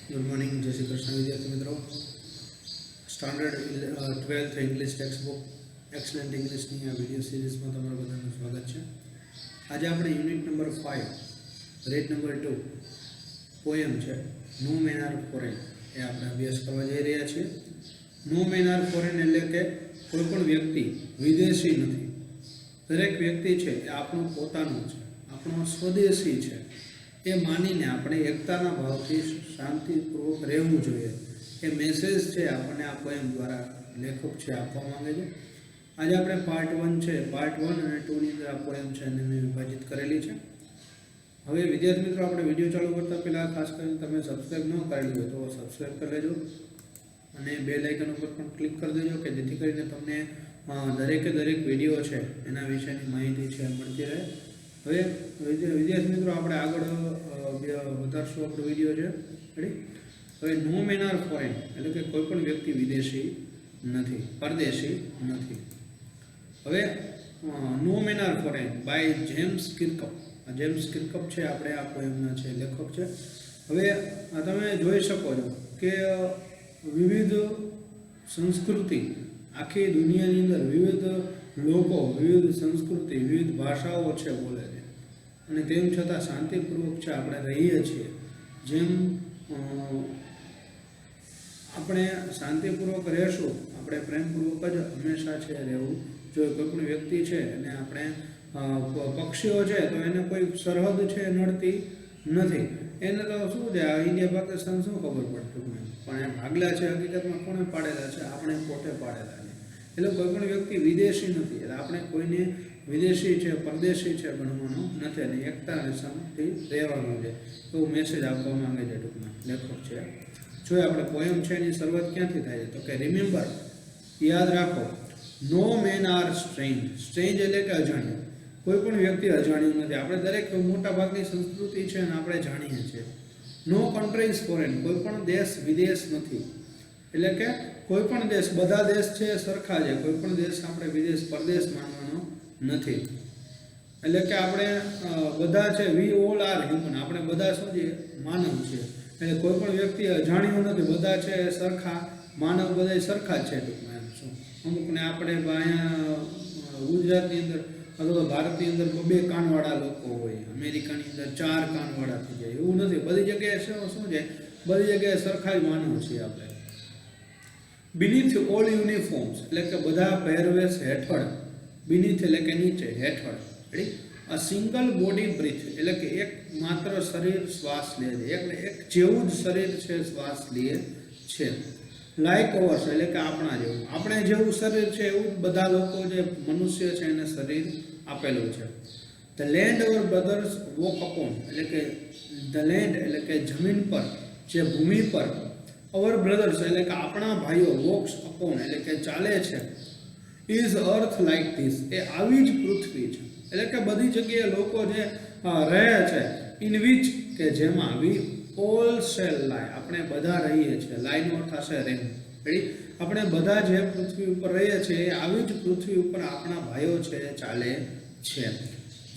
Good morning, જય શ્રી કૃષ્ણ વિદ્યાર્થી મિત્રો. Standard 12th English text book excellent ઇંગ્લિશની આ વિડીયો સિરીઝમાં તમારું બધાનું સ્વાગત છે. આજે આપણે યુનિટ નંબર 5 રેટ નંબર 2 પોએમ છે નો મેન આર ફોરેન એ આપણે અભ્યાસ કરવા જઈ રહ્યા છીએ. નો મેન આર ફોરેન એટલે કે કોઈ પણ વ્યક્તિ વિદેશી નથી. દરેક વ્યક્તિ છે એ આપણું પોતાનું છે, આપણો સ્વદેશી છે. એ માનીને આપણે એકતાના ભાવથી શાંતિપૂર્વક રહેવું જોઈએ. એ મેસેજ છે આપણને આ પોએમ દ્વારા લેખક છે આપવા માંગે છે. આજે આપણે પાર્ટ 1 છે, પાર્ટ 1 અને 2 ની અંદર આ પોએમ છે એને મેં વિભાજિત કરેલી છે. હવે વિદ્યાર્થી મિત્રો, આપણે વિડીયો ચાલુ કરતા પહેલાં ખાસ કરીને તમે સબસ્ક્રાઈબ ન કરેલું હોય તો સબસ્ક્રાઈબ કરી લેજો અને બેલ આઇકન ઉપર પણ ક્લિક કરી દેજો કે જેથી કરીને તમને દરેકે દરેક વિડીયો છે એના વિશેની માહિતી છે મળતી રહે. હવે વિદ્યાર્થી મિત્રો, આપણે આગળ વધારશું આપણો વિડીયો છે. રેડી? હવે નો મેન આર ફોરેન એટલે કે કોઈ પણ વ્યક્તિ વિદેશી નથી, પરદેશી નથી. હવે no man are foreign by James Kirkup. James Kirkup છે આપણે આ પોએમના છે લેખક છે. હવે તમે જોઈ શકો છો કે વિવિધ સંસ્કૃતિ આખી દુનિયાની અંદર વિવિધ લોકો, વિવિધ સંસ્કૃતિ, વિવિધ ભાષાઓ છે બોલે છે અને તેમ છતાં શાંતિપૂર્વક છે આપણે રહીએ છીએ. જેમ આપણે શાંતિપૂર્વક રહેશું, આપણે પ્રેમપૂર્વક જ હંમેશા છે રહેવું જો કોઈ પણ વ્યક્તિ છે અને આપણે પક્ષીઓ છે તો એને કોઈ સરહદ છે નડતી નથી. એને તો શું છે, આ ઇન્ડિયા પાકિસ્તાન શું ખબર પડતું પણ એ ભાગલા છે હકીકતમાં કોને પાડેલા છે? આપણે પોતે પાડેલા છે. એટલે કોઈ પણ વ્યક્તિ વિદેશી નથી. એટલે આપણે કોઈને વિદેશી છે, પરદેશી છે ગણવાનું નથી અને એકતા અને શાંતિથી રહેવાનું છે એવું મેસેજ આપવા માંગે છે ટૂંકમાં લેખક છે. જો આપણે પોએમ છે એની શરૂઆત ક્યાંથી થાય છે તો કે રિમેમ્બર, યાદ રાખો, નો મેન આર સ્ટ્રેન્જ. સ્ટ્રેન્જ એટલે કે અજાણ્યું. કોઈ પણ વ્યક્તિ અજાણ્યું નથી. આપણે દરેક મોટા ભાગની સંસ્કૃતિ છે અને આપણે જાણીએ છીએ. નો કન્ટ્રી ઇઝ ફોરેન. કોઈ પણ દેશ વિદેશ નથી. એટલે કે કોઈ પણ દેશ, બધા દેશ છે સરખા છે. કોઈ પણ દેશ આપણે વિદેશ પરદેશ માનવાનો નથી. એટલે કે આપણે બધા છે, વી ઓલ આર હ્યુમન. આપણે બધા શું છે? માનવ છે. એટલે કોઈ પણ વ્યક્તિ અજાણ્યું નથી. બધા છે સરખા માનવ, બધા સરખા જ છે ટૂંકમાં. એમ શું અમુકને આપણે અહીંયા ગુજરાતની અંદર અથવા તો ભારતની અંદર 2 કાનવાળા લોકો હોય, અમેરિકાની અંદર 4 કાનવાળા થઈ જાય. એવું નથી. બધી જગ્યાએ શું છે? બધી જગ્યાએ સરખા જ માનવ છીએ આપણે. બીનીથ ઓલ યુનિફોર્મ્સ એટલે કે બધા પહેરવેશ હેઠળ. બીનીથ એટલે કે નીચે, હેઠળ. Ready? A single body breath એટલે કે એક માત્ર શરીર શ્વાસ લે છે. એક જેવું જ શરીર છે શ્વાસ લે છે. લાઈક ઓવર્સ એટલે કે આપણા જેવું, આપણે જેવું શરીર છે એવું બધા લોકો જે મનુષ્ય છે એને શરીર આપેલું છે. The land our brothers walk upon એટલે કે ધ લેન્ડ એટલે કે જમીન પર, જે ભૂમિ પર, અવર બ્રધર્સ એટલે કે આપણા ભાઈઓ, વોક્સ અપોન એટલે કે ચાલે છે, ઇઝ અર્થ લાઇક ધીસ એ આવી જ પૃથ્વી છે. એટલે કે બધી જગ્યાએ લોકો જે રહે છે, ઇન વિચ કે જેમાં, વી ઓલ શેલ લાય આપણે બધા રહીએ છીએ. લાઈનો થશે રેમ. રેડી? આપણે બધા જે પૃથ્વી ઉપર રહીએ છીએ એ આવી જ પૃથ્વી ઉપર આપણા ભાઈઓ છે ચાલે છે.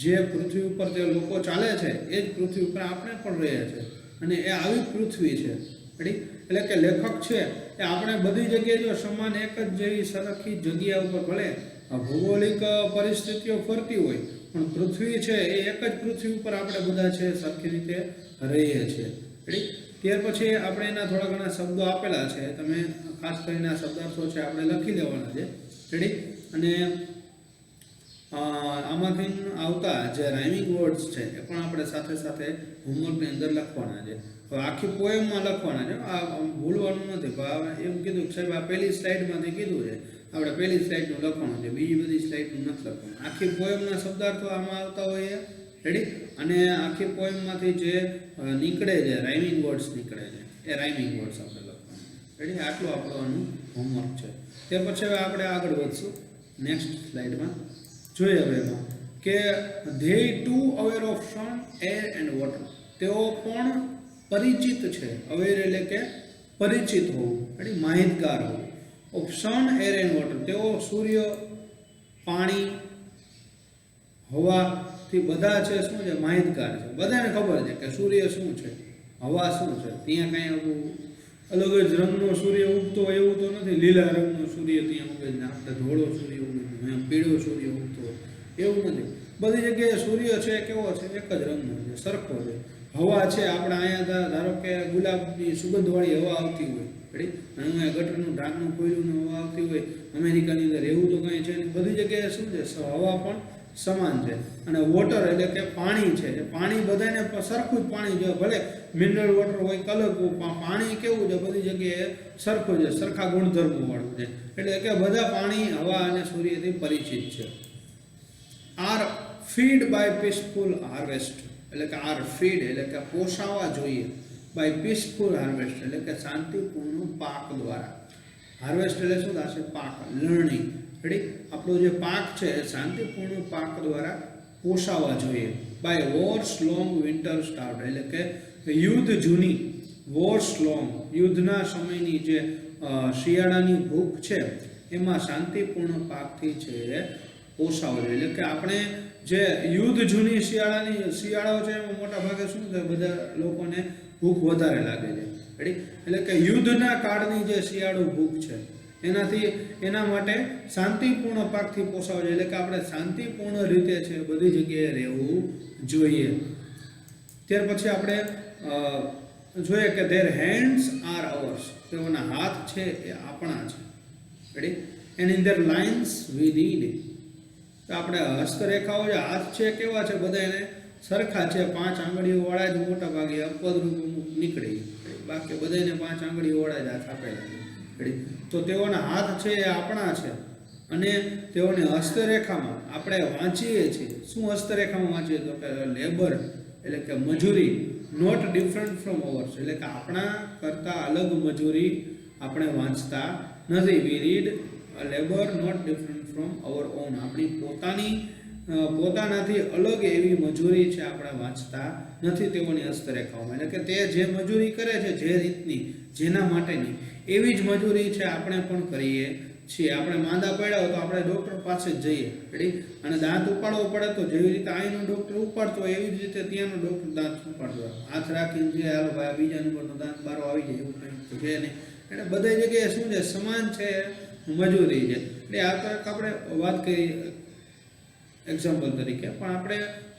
જે પૃથ્વી ઉપર જે લોકો ચાલે છે એ જ પૃથ્વી ઉપર આપણે પણ રહીએ છીએ અને એ આવી પૃથ્વી છે. રેડી? એટલે કે લેખક છે એ આપણે બધી જગ્યાએ જો સમાન એક જ જેવી સરખી જગ્યા ઉપર ભલે ભૌગોલિક પરિસ્થિતિઓ ફરતી હોય પણ પૃથ્વી છે એ એક જ પૃથ્વી ઉપર આપણે બધા છે સરખી રીતે રહીએ છીએ. રેડી? ત્યાર પછી આપણે એના થોડા ઘણા શબ્દો આપેલા છે, તમે ખાસ કરીને આ શબ્દાર્થો છે આપણે લખી લેવાના છે. રેડી? અને આમાંથી આવતા જે રાઇમિંગ વર્ડ્સ છે એ પણ આપણે સાથે સાથે હોમવર્કની અંદર લખવાના છે. આખી પોએમમાં લખવાના છે, આ ભૂલવાનું નથી. એમ કીધું કે સાહેબ આ પહેલી સ્લાઇડમાંથી કીધું છે, આપણે પહેલી સ્લાઇડનું લખવાનું છે, બીજી બધી સ્લાઇડનું નથી લખવાનું. આખી પોએમના શબ્દાર્થો આમાં આવતા હોય. રેડી? અને આખી પોએમમાંથી જે નીકળે છે રાઇમિંગ વર્ડ્સ નીકળે છે એ રાઇમિંગ વર્ડ્સ આપણે લખવાના. રેડી? આટલું આપણું હોમવર્ક છે. ત્યાર પછી હવે આપણે આગળ વધશું નેક્સ્ટ સ્લાઇડમાં. જોઈએ હવે એમાં કે they too aware of sun, air and water. તેઓ પણ પરિચિત છે. અવેર એટલે કે પરિચિત હોવું, રેડી? માહિતગાર હોવું. Of sun, air and water તેઓ સૂર્ય, પાણી, હવાથી બધા છે શું છે? માહિતગાર છે. બધાને ખબર છે કે સૂર્ય શું છે, હવા શું છે, ત્યાં કાંઈ અલગ જ રંગનો સૂર્ય ઉગતો હોય એવું તો નથી. લીલા રંગનો સૂર્ય ત્યાં ઉગે છે, આપણે ધોળો સૂર્ય ઉગે છે, પીળો સૂર્ય ઉગતો હોય એવું નથી. બધી જગ્યાએ સૂર્ય છે કેવો છે, એક જ રંગનો છે, સરખો છે. હવા છે આપણે અહીંયા ધારો કે ગુલાબની સુગંધવાળી હવા આવતી હોય, રેડી, અને અહીંયા ગટરનું ઢાંકણું ખોલ્યું હવા આવતી હોય, અમેરિકાની અંદર એવું તો કંઈ છે નહીં. બધી જગ્યાએ શું છે, હવા પણ સમાન છે. અને વોટર એટલે કે પાણી છે, એ પાણી બધાને સરખું જ પાણી છે, ભલે મિનરલ વોટર હોય કે અલગ, પાણી કેવું છે બધી જગ્યાએ સરખું છે, સરખા ગુણધર્મો વાળું છે. એટલે કે બધા પાણી, હવા અને સૂર્યથી પરિચિત છે. Are feed by peaceful harvest, એટલે કે આર ફીડ એટલે કે પોષાવા જોઈએ, બાય પીસફુલ હાર્વેસ્ટ એટલે કે શાંતિપૂર્ણ પાક દ્વારા. હાર્વેસ્ટ એટલે શું થશે, પાક, લણણી, રેડી. આપણો જે પાક છે એ શાંતિપૂર્ણ પાક દ્વારા પોષાવા જોઈએ. By wars long winter start એટલે કે યુદ્ધ જૂની, વોર્સ લોંગ યુદ્ધના સમયની જે શિયાળાની ભૂખ છે એમાં શાંતિપૂર્ણ પાકથી છે પોષાવો જોઈએ. એટલે કે આપણે જે યુદ્ધ જૂની શિયાળાઓ છે એમાં મોટા ભાગે શું થાય, બધા લોકોને ભૂખ વધારે લાગે છે, રેડી. એટલે કે યુદ્ધના કાળની જે શિયાળુ ભૂખ છે એના માટે શાંતિપૂર્ણ પાકથી પોષાવો જોઈએ. એટલે કે આપણે શાંતિપૂર્ણ રીતે છે બધી જગ્યાએ રહેવું જોઈએ. ત્યાર પછી આપણે જોઈએ કે ધેર હેન્ડ્સ આર અવર્સ, તેઓના હાથ છે એ આપણા છે, ready. And in their lines we read, તો આપણે હસ્તરેખાઓ જે હાથ છે કેવા છે, બધા એને સરખા છે, 5 આંગળીઓ વાળા જ મોટા ભાગે અપવાદરૂપ નીકળે, બાકી બધાને 5 આંગળીઓ વાળા જ હાથ આપેલા છે. તો તેઓના હાથ છે એ આપણા છે. અને તેઓની હસ્તરેખામાં આપણે વાંચીએ છીએ. શું હસ્તરેખામાં વાંચીએ, તો કે લેબર એટલે કે મજૂરી, નોટ ડિફરન્ટ ફ્રોમ અવર્સ એટલે કે આપણા કરતાં અલગ મજૂરી આપણે વાંચતા નથી. We read labour not different from our own, આપણી પોતાનાથી અલગ એવી મજૂરી છે આપણે વાંચતા નથી તેઓની હસ્તરેખાઓમાં. એટલે કે તે જે મજૂરી કરે છે, જે રીતની, જેના માટેની, એવી જ મજૂરી છે આપણે પણ કરીએ છીએ. આપણે માંદા પડ્યા હોય તો આપણે ડૉક્ટર પાસે જ જઈએ, રેડી. અને દાંત ઉપાડવો પડે તો જેવી રીતે અહીંનો ડૉક્ટર ઉપાડતો હોય એવી જ રીતે ત્યાંનો ડૉક્ટર દાંત ઉપાડતો હોય. હાથ રાખીને જે હાલો ભાઈ બીજા નંબરનો દાંત બારો આવી જાય એવું કંઈ છે નહીં. એટલે બધી જગ્યાએ શું છે, સમાન છે મજૂરી છે. એટલે આ તરફ આપણે વાત કરી એક્ઝામ્પલ તરીકે, પણ આપણે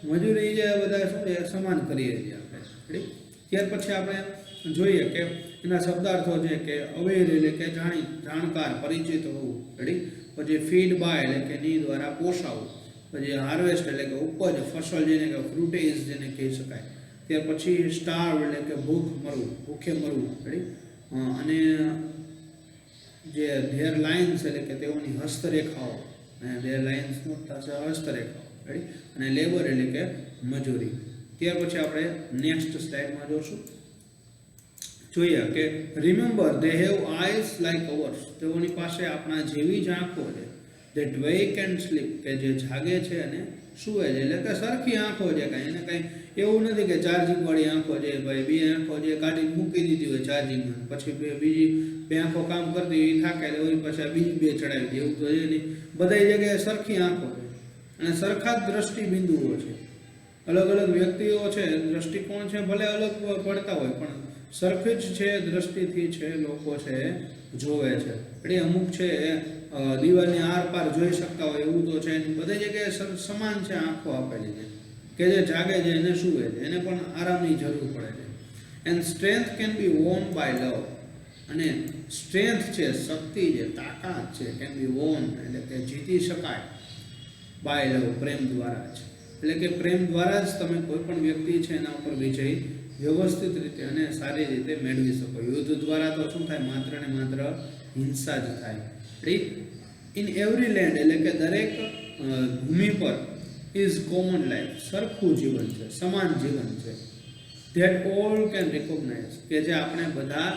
મજૂરી જે બધા શું છે સમાન કરીએ છીએ આપણે, રેડી. ત્યાર પછી આપણે જોઈએ કે એના શબ્દાર્થો છે કે અવેર એટલે કે જાણકાર, પરિચિત હોવું, રેડી. પછી ફીડ બાય એટલે કે ની દ્વારા પોષાવું. પછી હાર્વેસ્ટ એટલે કે ઉપજ, ફસલ જેને કે ફ્રૂટેજ જેને કહી શકાય. ત્યાર પછી સ્ટાર્વ એટલે કે ભૂખે મરવું, રેડી. અને જે ધેર લાઇન્સ એટલે કે તેઓની હસ્તરેખાઓ, અને ધેર લાઇન્સ થશે હસ્તરેખાઓ, રેડી. અને લેબર એટલે કે મજૂરી. ત્યાર પછી આપણે નેક્સ્ટ સ્લાઇડમાં જોશું. જોઈએ કે remember they have eyes like hours, તેઓની પાસે આપણા જેવી જ આંખો છે. ધેટ વેક એન્ડ સ્લીપ, કે જે જાગે છે અને સૂવે છે. એટલે કે સરખી આંખો છે, કાંઈ એને કાંઈ એવું નથી કે ચાર્જિંગ વાળી આંખો છે, ભાઈ 2 આંખો જે કાઢીને મૂકી દીધી હોય ચાર્જિંગમાં, પછી બીજી 2 આંખો કામ કરતી હોય, થાકેલી હોય, પછી બીજી 2 ચડાવી દે, એવું તો છે નહીં. બધા જગ્યાએ સરખી આંખો છે અને સરખા જ દ્રષ્ટિ બિંદુઓ છે. અલગ અલગ વ્યક્તિઓ છે, દ્રષ્ટિકોણ છે ભલે અલગ પડતા હોય, પણ સરખી જ છે દ્રષ્ટિથી છે લોકો છે જોવે છે. એટલે અમુક છે દિવાલની આર પાર જોઈ શકતા હોય એવું તો છે. બધી જગ્યાએ સમાન છે આંખો આપેલી છે. કે જે જાગે છે એને સૂવે છે, એને પણ આરામની જરૂર પડે છે. And strength can be won by love, અને સ્ટ્રેન્થ છે, શક્તિ છે, તાકાત છે, કેન બી વોન એટલે કે જીતી શકાય બાય લવ, પ્રેમ દ્વારા જ. એટલે કે પ્રેમ દ્વારા જ તમે કોઈ પણ વ્યક્તિ છે એના ઉપર વિજય વ્યવસ્થિત રીતે અને સારી રીતે મેળવી શકો. યુદ્ધ દ્વારા તો શું થાય, માત્ર ને માત્ર હિંસા જ થાય. ઇન એવરી લેન્ડ એટલે કે દરેક ભૂમિ પર ઇઝ કોમન લાઈફ, સરખું જીવન છે, સમાન જીવન છે. ધેટ ઓલ કેન રિકોગ્નાઇઝ, કે જે આપણે બધા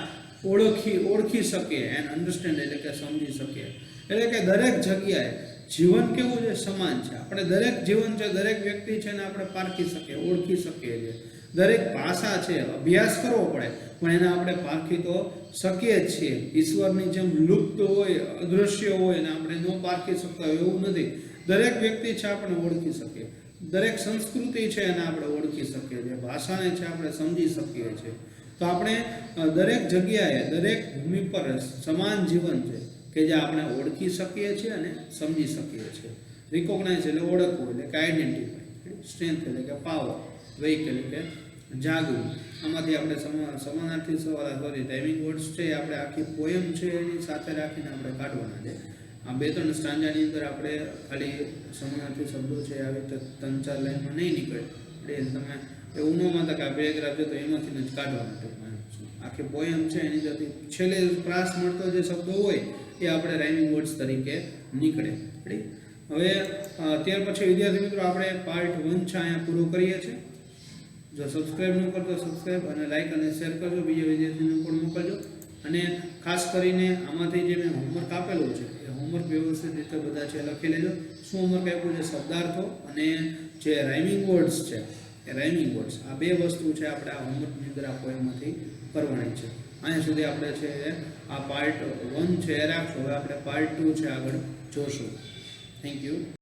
ઓળખી શકીએ, એન્ડ અન્ડરસ્ટેન્ડ એટલે કે સમજી શકીએ. એટલે કે દરેક જગ્યાએ જીવન કેવું છે, સમાન છે. આપણે દરેક જીવન છે, દરેક વ્યક્તિ છે ને આપણે પારખી શકીએ, ઓળખી શકીએ છીએ. દરેક ભાષા છે, અભ્યાસ કરવો પડે પણ એને આપણે પારખી તો શકીએ જ છીએ. ઈશ્વરની જેમ લુપ્ત હોય, અદૃશ્ય હોય ને આપણે ન પારખી શકતા હોય એવું નથી. દરેક વ્યક્તિ છે આપણે ઓળખી શકીએ. દરેક સંસ્કૃતિ છે એને આપણે ઓળખી શકીએ છીએ, ભાષાને છે આપણે સમજી શકીએ છીએ. તો આપણે દરેક જગ્યાએ દરેક ભૂમિ પર સમાન જીવન છે કે જે આપણે ઓળખી શકીએ છીએ અને સમજી શકીએ છીએ. રિકોગ્નાઇઝ એટલે ઓળખવું, એટલે કે આઈડેન્ટિફાઈ. સ્ટ્રેન્થ એટલે કે પાવર. વેઇક એટલે કે જાગવું. આમાંથી આપણે સમાનાર્થી ટાઈમિંગ વર્ડ્સ છે આપણે આખી પોયમ છે એની સાથે રાખીને આપણે કાઢવાના છે. આ 2-3 સ્ટાન્જાની અંદર આપણે ખાલી સમાનાર્થી શબ્દો છે આવી રીતે 3-4 લાઈનમાં નહીં નીકળે એટલે તમે એવું ન માનતા કે આ પેરેગ્રાફ છે તો એમાંથી જ કાઢવાના છે. આખી પોયમ છે એની જતી છેલ્લે પ્રાસ મળતો જે શબ્દો હોય એ આપણે રાઇમિંગ વર્ડ્સ તરીકે નીકળે. હવે ત્યાર પછી વિદ્યાર્થી મિત્રો આપણે પાર્ટ 1 છે અહીંયા પૂરો કરીએ છીએ. જો સબસ્ક્રાઇબ ન કરતો સબસ્ક્રાઇબ અને લાઇક અને શેર કરજો, બીજા વિદ્યાર્થીઓને પણ મોકલજો. અને ખાસ કરીને આમાંથી જે મેં હોમવર્ક આપેલું છે એ હોમવર્ક વ્યવસ્થિત રીતે બધા છે લખી લેજો. શું હોમવર્ક આપ્યું છે? શબ્દાર્થો અને જે રાઇમિંગ વર્ડ્સ છે એ રાઇમિંગ વર્ડ્સ, આ 2 વસ્તુ છે આપણે આ હોમવર્કની અંદર આ પોયમમાંથી કરવાની છે. અહીંયા સુધી આપણે છે આ પાર્ટ 1 છે એ રાખશું. હવે આપણે પાર્ટ 2 છે આગળ જોશું. Thank you.